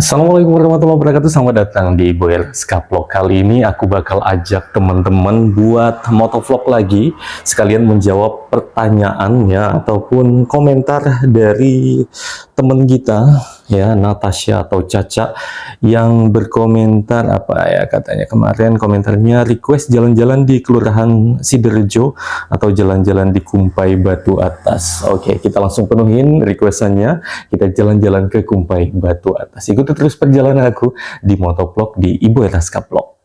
Assalamualaikum warahmatullahi wabarakatuh. Selamat datang di Boyer Skaplok. Kali ini aku bakal ajak teman-teman buat motovlog lagi, sekalian menjawab pertanyaannya ataupun komentar dari teman kita ya, Natasha atau Caca, yang berkomentar apa ya, katanya kemarin komentarnya request jalan-jalan di Kelurahan Sidorejo atau jalan-jalan di Kumpai Batu Atas. Oke, kita langsung penuhin requestannya, kita jalan-jalan ke Kumpai Batu Atas. Ikuti terus perjalanan aku di motovlog di Ibu Era Skaplok.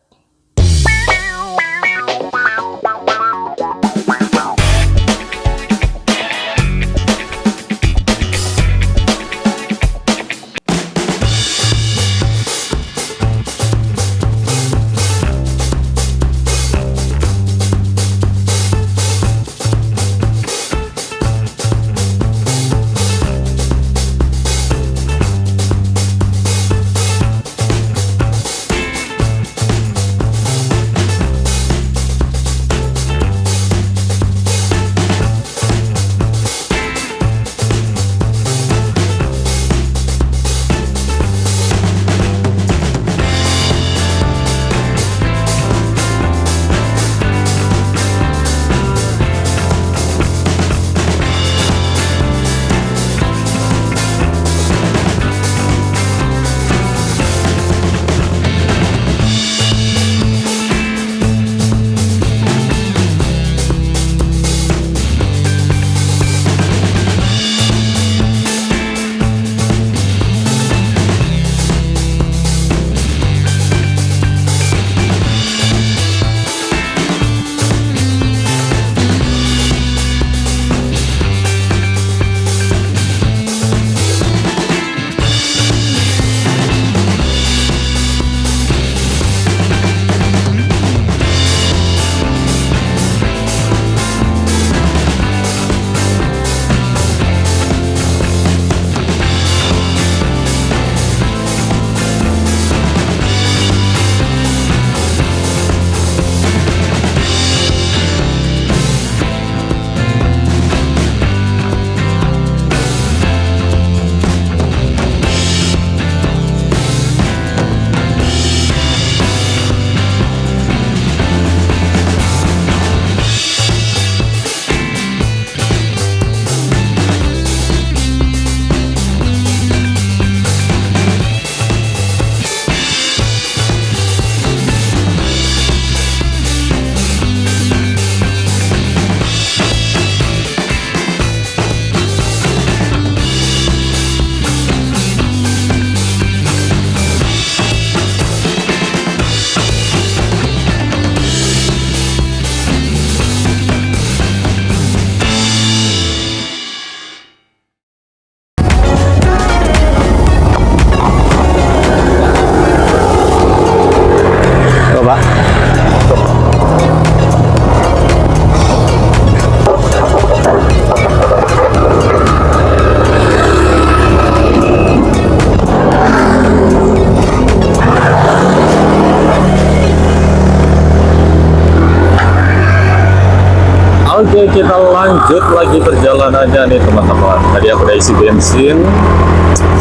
Oke, kita lanjut lagi perjalanannya nih teman-teman. Tadi aku udah isi bensin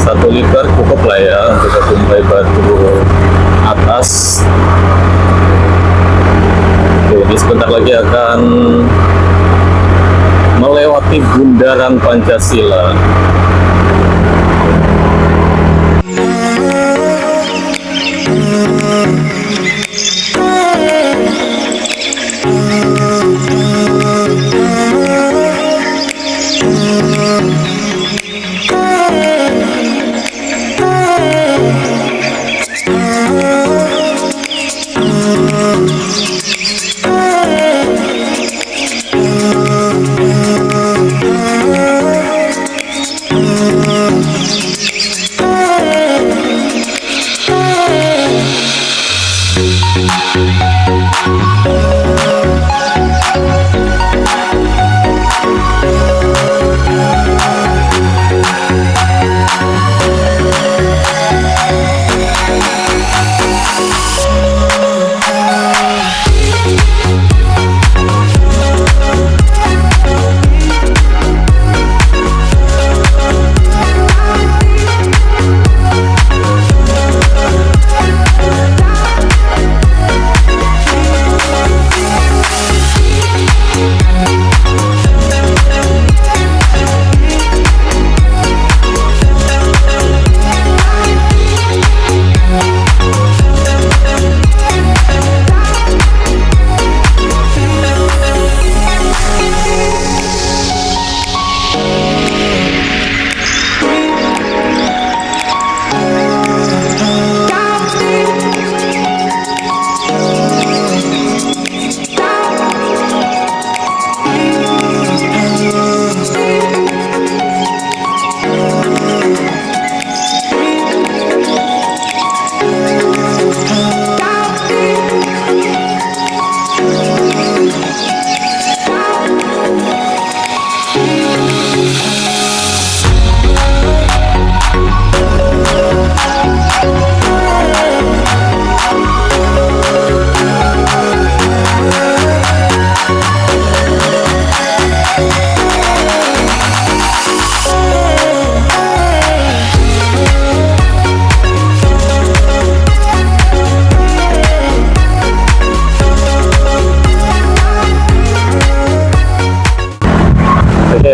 1 liter, cukup lah ya untuk ke Kumpai Batu Atas. Oke, ini sebentar lagi akan melewati Bundaran Pancasila.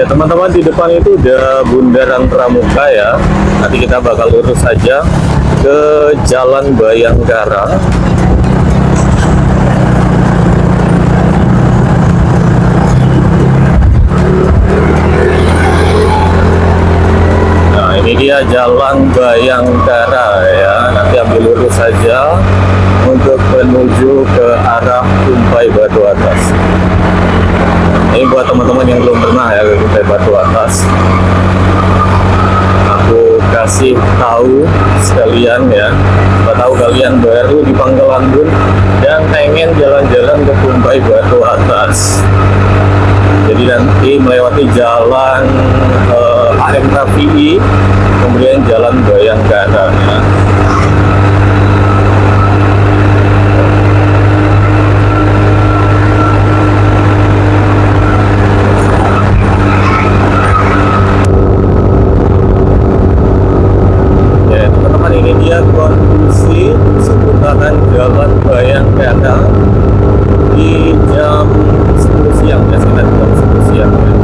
teman-teman, di depan itu udah Bundaran Pramuka ya. Nanti kita bakal lurus saja ke Jalan Bayangkara. Nah, ini dia Jalan Bayangkara ya. Nanti ambil lurus saja untuk menuju ke arah Tumpai Batu Atas. Ini buat teman-teman yang belum pernah ya ke Tumpai Batu Atas, aku kasih tahu sekalian ya. Siapa tahu kalian baru di Pangkalan Bun dan pengen jalan-jalan ke Tumpai Batu Atas. Jadi nanti melewati jalan AM Rafi'i, kemudian Jalan Bayangkara ya. Ini dia kondisi seputaran Jalan Bayangkara di jam 10 siang ya, sekitar jam 10 siang ya.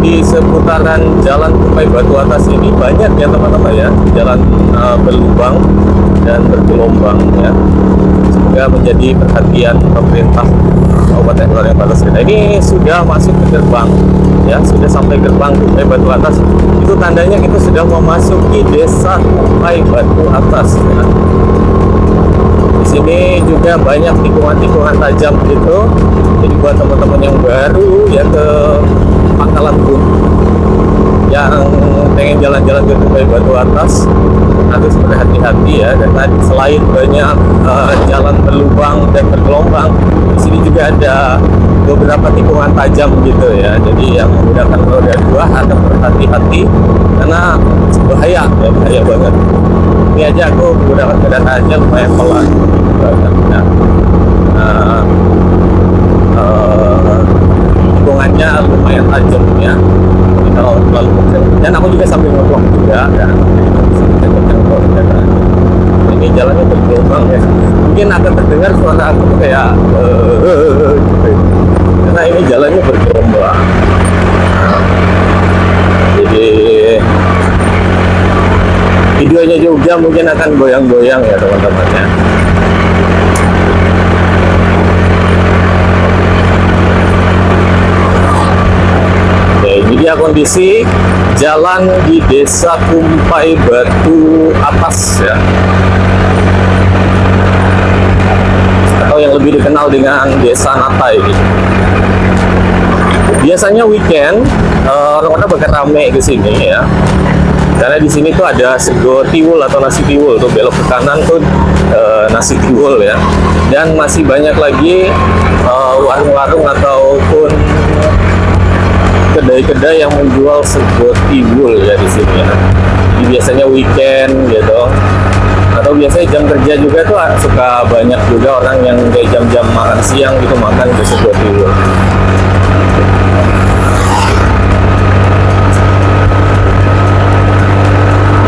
Di seputaran Jalan Tumpai Batu Atas ini banyak ya teman-teman ya, jalan berlubang dan bergelombang ya. Semoga menjadi perhatian pemerintah Kabupaten Kepulauan Batas kita. Ini sudah masuk ke gerbang ya, sudah sampai gerbang Tumpai Batu Atas. Itu tandanya kita sudah memasuki desa Tumpai Batu Atas ya. Di sini juga banyak tikungan-tikungan tajam gitu. Jadi buat teman-teman yang baru ya ke Pangkalan Bun yang pengen jalan-jalan ke Tumpai Batu Atas harus berhati-hati ya, karena selain banyak jalan berlubang dan bergelombang, di sini juga ada beberapa tikungan tajam gitu ya. Jadi yang menggunakan roda 2 harus berhati-hati karena bahaya ya, bahaya banget. Ini aja aku menggunakan kendaraannya lumayan pelan banget ya. Tikungannya lumayan tajam ya. Jadi kalau terlalu kencang, dan aku juga sambil ngomong juga ya. Ini jalannya bergelombang ya. Mungkin akan terdengar suara aku tuh kayak gitu. Karena ini jalannya bergelombang. Jadi videonya juga mungkin akan goyang-goyang ya teman-teman ya. dia kondisi jalan di Desa Kumpai Batu Atas ya, atau yang lebih dikenal dengan Desa Natai gitu. Biasanya weekend orang-orang bakal rame ke sini ya, karena di sini tuh ada sego tiwul atau nasi tiwul, tuh belok ke kanan tuh nasi tiwul ya, dan masih banyak lagi warung-warung ataupun kedai-kedai yang menjual sego tiwul ya di sini ya. Jadi biasanya weekend gitu, atau biasanya jam kerja juga tuh suka banyak juga orang yang kayak jam-jam makan siang gitu makan di sego tiwul.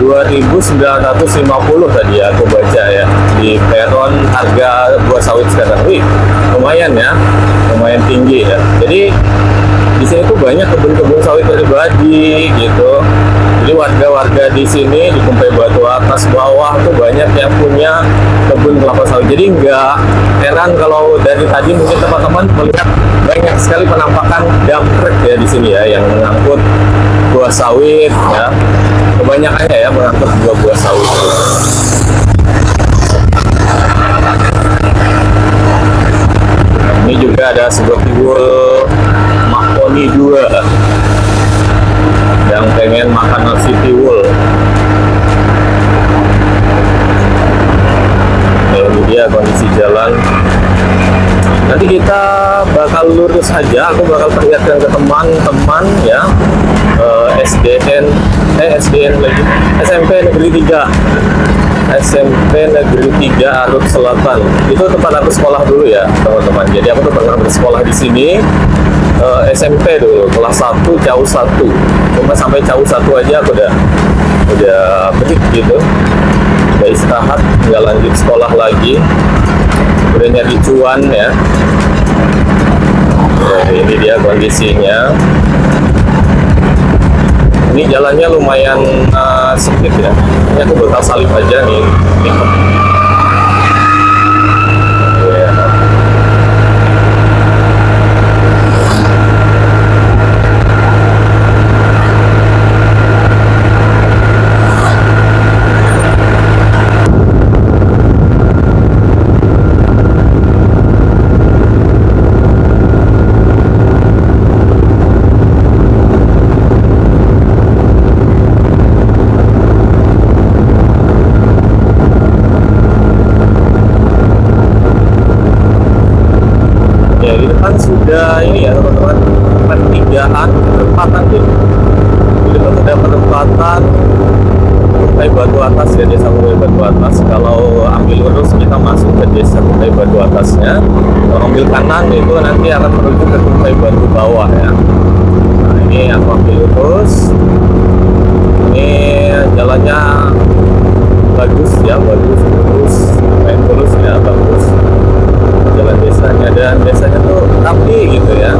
2.950 tadi aku baca ya di peron harga buah sawit sekarang. Wih, lumayan ya, lumayan tinggi ya. Jadi di sini tuh banyak kebun-kebun sawit pribadi gitu. Jadi warga-warga di sini di Kumpai Batu Atas bawah tuh banyak yang punya kebun kelapa sawit. Jadi nggak heran kalau dari tadi mungkin teman-teman melihat banyak sekali penampakan dump truck ya di sini ya yang mengangkut buah sawit ya. Kebanyakannya ya mengangkut buah-buah sawit. Ini juga ada sebuah tiwul Makoni 2 yang pengen makan nasi tiwul. Nah, ini dia kondisi jalan. Nanti kita bakal lurus aja, aku bakal perlihatkan ke teman-teman ya, SDN lagi, SMP Negeri 3, SMP Negeri 3 Arut Selatan. Itu tempat aku sekolah dulu ya teman-teman. Jadi aku tuh pernah bersekolah di sini, SMP dulu, kelas 1, CAU 1. Cuma sampai CAU 1 aja aku udah break gitu, udah istirahat, nggak lanjut sekolah lagi, udah nyari cuan ya. Nah, ini dia kondisinya. Ini jalannya lumayan sempit ya. Ini aku bakal salib aja nih. Sudah ini ya teman-teman, perempatan gitu. Jadi sudah perempatan Kumpai Batu Atas ya, Desa Kumpai Batu Atas. Kalau ambil lurus kita masuk ke Desa Kumpai Batu Atasnya. Kalau ambil kanan itu nanti akan menuju ke Kumpai Batu Bawah ya. Nah, ini aku ambil lurus. Ini jalannya bagus ya, bagus main lurus ya, bagus jalan desanya, dan desanya tuh rapi gitu ya,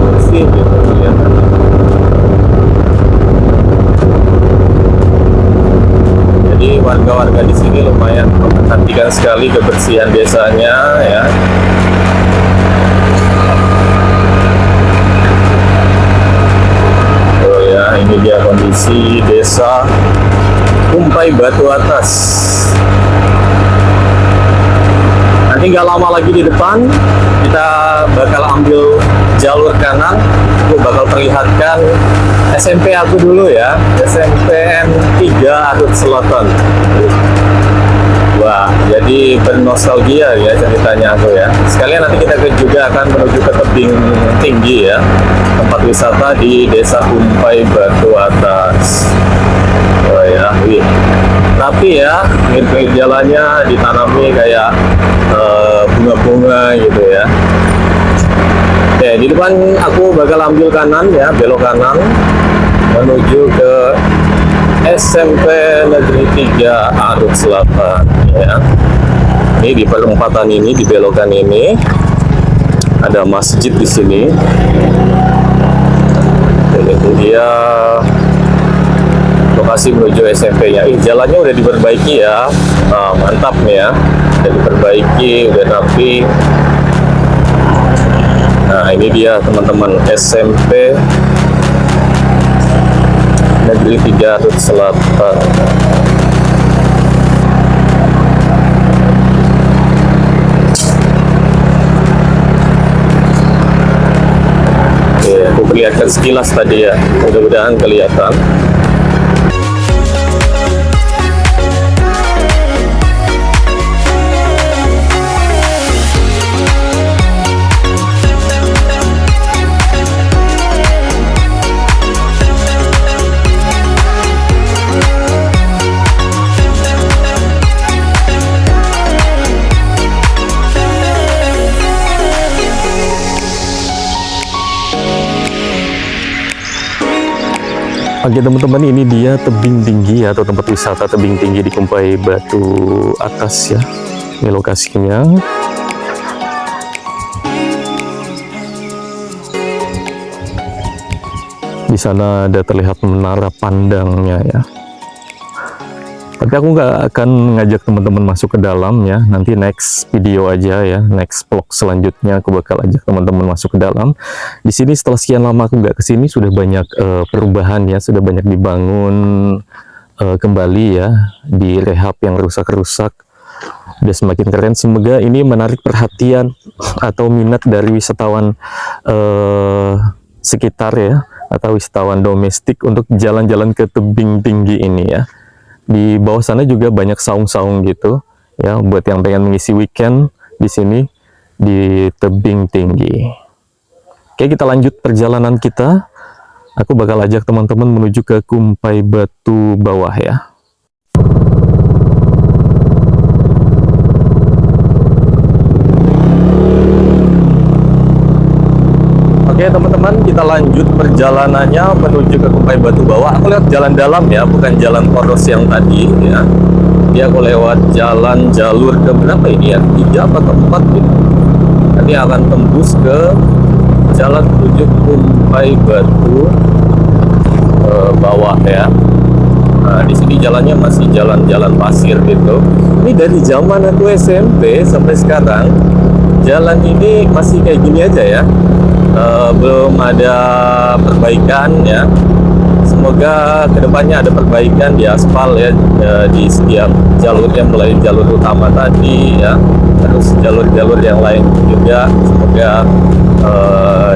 bersih gitu kelihatan. Jadi warga-warga di sini lumayan memperhatikan sekali kebersihan desanya ya. Oh ya, ini dia kondisi Desa Kumpai Batu Atas. Nanti nggak lama lagi di depan kita bakal ambil jalur kanan. Aku bakal perlihatkan SMP aku dulu ya, SMPN 3 Arut Selatan. Wah, jadi bernostalgia ya ceritanya aku ya. Sekalian nanti kita juga akan menuju ke tebing tinggi ya, tempat wisata di Desa Kumpai Batu Atas. Oh ya, wih, rapi ya, pinggir jalannya ditanami kayak bunga-bunga gitu ya. Oke, di depan aku bakal ambil kanan ya, belok kanan menuju ke SMP Negeri 3 Arut Selatan ya. Ini di perempatan ini, di belokan ini ada masjid di sini. Dan itu dia lokasi menuju SMP-nya. Jalannya udah diperbaiki ya. Nah, mantap nih ya. Udah diperbaiki, udah rapi. Nah, ini dia teman-teman, SMP Negeri 3 Garut Selatan. Oke, aku perlihatkan sekilas tadi ya, mudah-mudahan kelihatan. Oke teman-teman, ini dia tebing tinggi atau tempat wisata tebing tinggi di Kumpai Batu Atas ya. Ini lokasinya. Di sana ada terlihat menara pandangnya ya. Tapi aku nggak akan ngajak teman-teman masuk ke dalam ya. Nanti next video aja ya, next vlog selanjutnya aku bakal ajak teman-teman masuk ke dalam. Di sini setelah sekian lama aku nggak kesini, sudah banyak perubahan ya, sudah banyak dibangun kembali ya, direhab yang rusak-rusak. Udah semakin keren. Semoga ini menarik perhatian atau minat dari wisatawan sekitar ya, atau wisatawan domestik untuk jalan-jalan ke tebing tinggi ini ya. Di bawah sana juga banyak saung-saung gitu ya, buat yang pengen mengisi weekend di sini di tebing tinggi. Oke, kita lanjut perjalanan kita. Aku bakal ajak teman-teman menuju ke Kumpai Batu bawah ya. Oke teman-teman, kita lanjut perjalanannya menuju ke Kumpai Batu bawah. Aku lewat jalan dalam ya, bukan jalan poros yang tadi ya. Dia aku lewat jalan jalur ke berapa ini ya? 3 atau 4 gitu. Nanti akan tembus ke jalan menuju Kumpai Batu bawah ya. Nah, di sini jalannya masih jalan-jalan pasir gitu. Ini dari zaman aku SMP sampai sekarang, jalan ini masih kayak gini aja ya. Belum ada perbaikan ya. Semoga kedepannya ada perbaikan di aspal ya, di setiap jalurnya, mulai jalur utama tadi ya, terus jalur-jalur yang lain juga semoga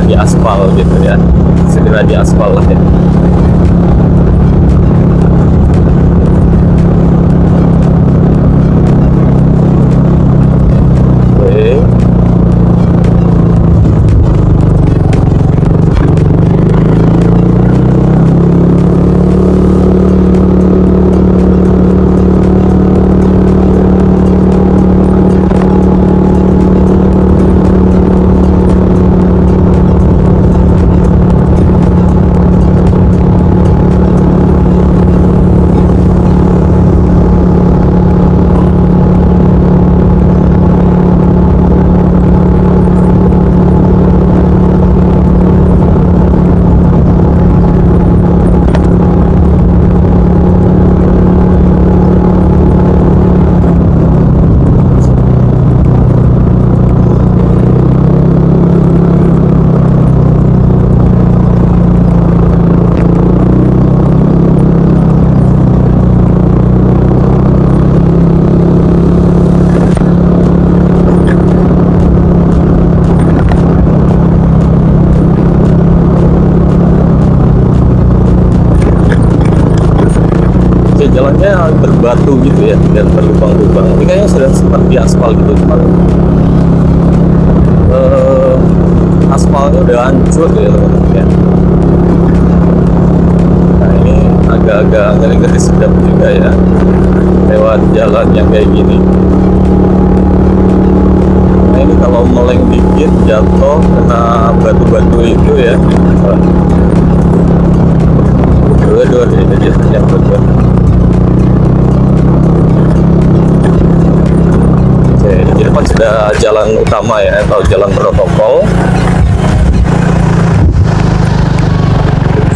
di aspal gitu ya, segera di aspal lah ya. Jalannya berbatu gitu ya, dan berlubang-lubang. Ini kayaknya sudah seperti aspal gitu, cuman aspalnya udah hancur ya. Nah ini agak-agak ngeri-ngeri sedap juga ya, lewat jalan yang kayak gini. Nah ini kalau meleng dikit jatuh kena batu-batu itu ya. Dua-dua ini dia yang berdua. Di depan sudah jalan utama ya, atau jalan protokol.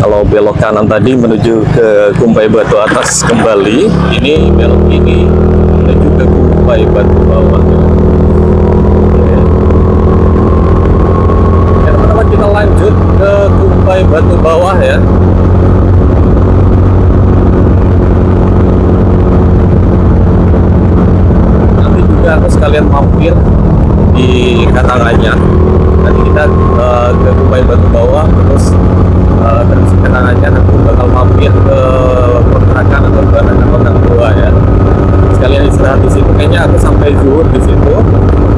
Kalau belok kanan tadi menuju ke Kumpai Batu Atas kembali, ini belok ini menuju ke Kumpai Batu bawah. Ya teman-teman, kita lanjut ke Kumpai Batu bawah ya. Kumpai Batu Bawah, terus kenangannya aku bakal mampir ke kontrakan atau kontrakan tua ya, sekalian istirahat di situ. Kayaknya aku sampai zuhur di situ,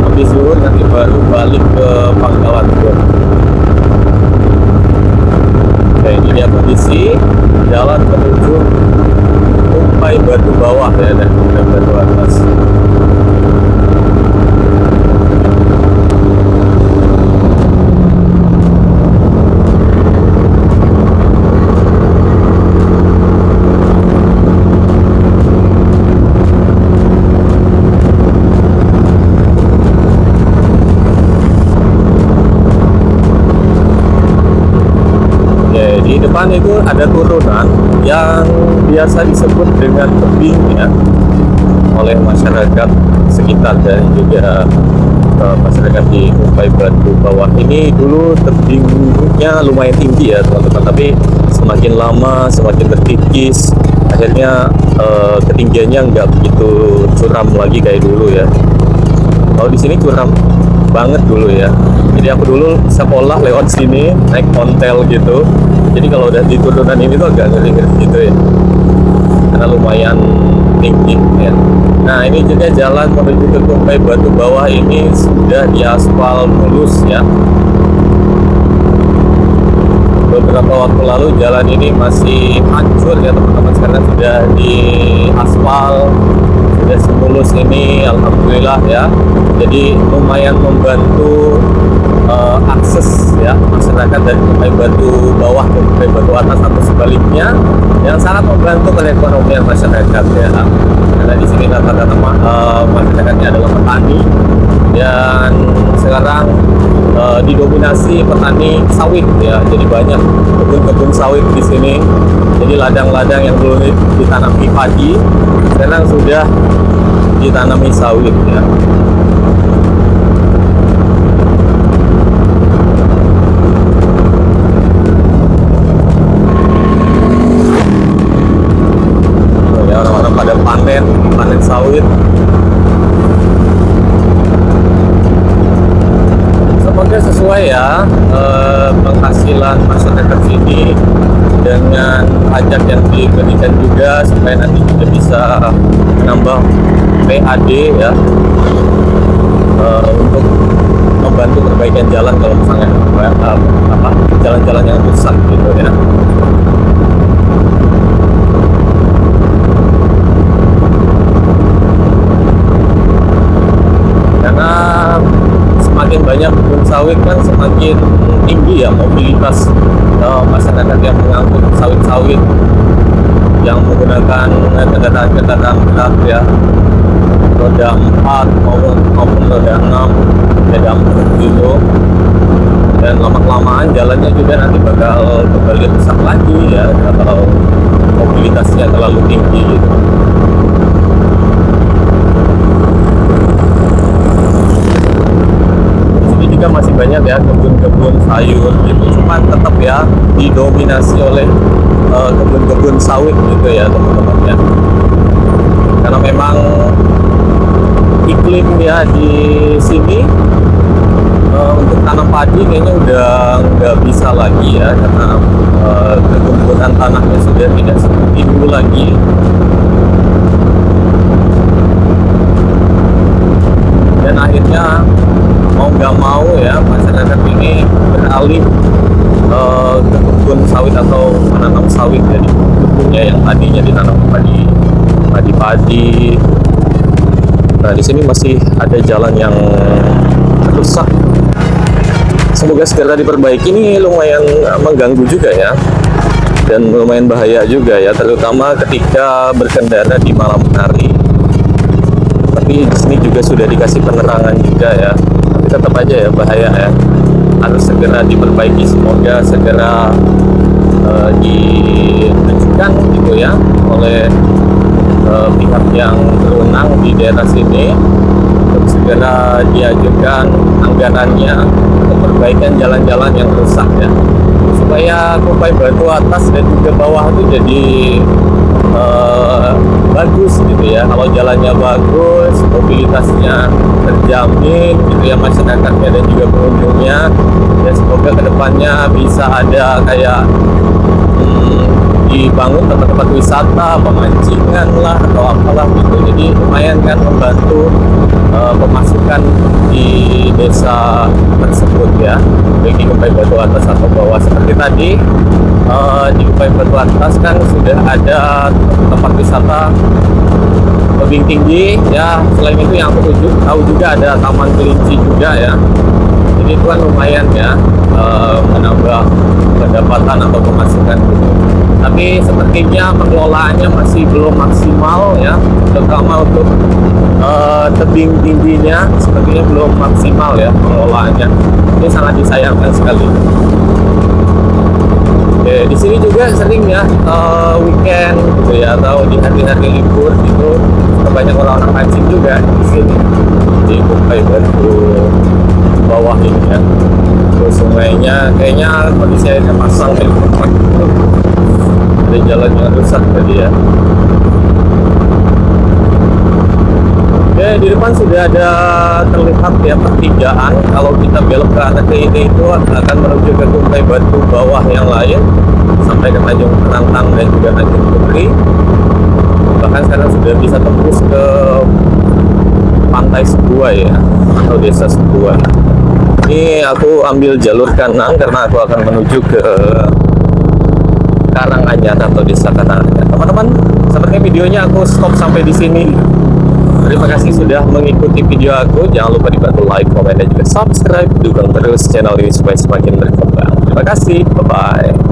habis zuhur nanti baru balik ke Pangkalan Bun. Oke, ini dia kondisi jalan menuju Kumpai Batu Bawah ya, dan Kumpai Batu Atas. Di depan itu ada turunan yang biasa disebut dengan tebing ya oleh masyarakat sekitar dan juga masyarakat di Kumpai Batu Bawah ini. Dulu tebingnya lumayan tinggi ya teman-teman, tapi semakin lama semakin terkikis, akhirnya ketinggiannya nggak begitu curam lagi kayak dulu ya. Kalau di sini curam banget dulu ya. Jadi aku dulu sekolah lewat sini naik ontel gitu. Jadi kalau udah di turunan ini tuh agak ngeri-ngeri gitu ya, karena lumayan tinggi ya. Nah, ini juga jalan menuju ke Kumpai Batu Bawah ini sudah diaspal mulus ya. Beberapa waktu lalu jalan ini masih hancur ya teman-teman, sekarang sudah diaspal, sudah semulus ini, alhamdulillah ya. Jadi lumayan membantu akses ya masyarakat dari Kumpai Batu Bawah ke Kumpai Batu Atas atau sebaliknya, yang sangat membantu perekonomian masyarakat ya. Karena di sini rata-rata masyarakatnya adalah petani, dan sekarang didominasi petani sawit ya. Jadi banyak kebun-kebun sawit di sini. Jadi ladang-ladang yang dulu ditanami padi sekarang sudah ditanami sawit ya. Orang-orang pada panen sawit. Semoga sesuai ya penghasilan masyarakat sini dengan pajak yang diberikan juga, supaya nanti juga bisa menambah PAD ya, untuk membantu perbaikan jalan kalau misalnya jalan-jalan yang rusak gitu ya. Karena semakin banyak kebun sawit kan semakin tinggi ya mobilitas masyarakat yang mengangkut sawit-sawit yang menggunakan kendaraan berat ya, roda 4 maupun roda 6, sepeda gitu. Dan lama-kelamaan jalannya juga nanti bakal kembali rusak lagi ya kalau mobilitasnya terlalu tinggi gitu. Juga masih banyak ya kebun-kebun sayur gitu, cuman tetap ya didominasi oleh kebun-kebun sawit gitu ya teman-teman ya. Karena memang iklim ya di sini untuk tanam padi kayaknya udah nggak bisa lagi ya, karena kegumburan tanahnya sudah tidak seperti dulu lagi. Dan akhirnya mau nggak mau ya masyarakat ini beralih ke kebun sawit atau menanam sawit. Jadi kebunnya yang tadinya ditanam padi. Nah, di sini masih ada jalan yang rusak. Semoga segera diperbaiki. Ini lumayan mengganggu juga ya, dan lumayan bahaya juga ya, terutama ketika berkendara di malam hari. Tapi di sini juga sudah dikasih penerangan juga ya, tapi tetap aja ya bahaya ya, harus segera diperbaiki. Semoga segera ditunjukkan gitu ya oleh pihak yang berwenang di daerah sini, untuk segera diajukan anggarannya untuk perbaikan jalan-jalan yang rusak ya, supaya Kumpai Batu Atas dan juga bawah itu jadi bagus gitu ya. Kalau jalannya bagus, mobilitasnya terjamin gitu ya, masyarakatnya dan juga pengunjungnya, dan semoga kedepannya bisa ada kayak dibangun tempat-tempat wisata, pemancingan lah atau apalah gitu. Jadi lumayan kan membantu pemasukan di desa tersebut ya, baik di Kupai Batu Atas atau bawah. Seperti tadi di Kupai Batu Atas kan sudah ada tempat wisata tebing tinggi ya. Selain itu yang aku tahu juga ada Taman Kelinci juga ya. Jadi itu kan lumayan ya, menambah pendapatan atau pemasukan gitu. Tapi sepertinya pengelolaannya masih belum maksimal ya, terutama untuk tebing tingginya sepertinya belum maksimal ya pengelolaannya. Ini sangat disayangkan sekali. Oke, di sini juga sering ya weekend gitu ya, atau di hari-hari libur gitu, banyak orang-orang pancing juga di sini di Kupai Batu bawah ini ya. Terus sungainya kayaknya kondisi airnya pasang ya, ada jalan yang rusak tadi ya. Oke, di depan sudah ada terlihat ya pertigaan. Kalau kita belok ke arah kiri itu akan menuju ke Kupai Batu bawah yang lain sampai ke Tanjung Penantang dan juga Tanjung Putri. Bahkan sekarang sudah bisa tembus ke Pantai Sebuah ya, atau Desa Sebuah. Ini aku ambil jalur kanan karena aku akan menuju ke Karanganyar atau Desa Karanganyar. Teman-teman, sepertinya videonya aku stop sampai di sini. Terima kasih sudah mengikuti video aku. Jangan lupa dibantu like, komen, dan juga subscribe. Dukung terus channel ini supaya semakin berkembang. Terima kasih. Bye-bye.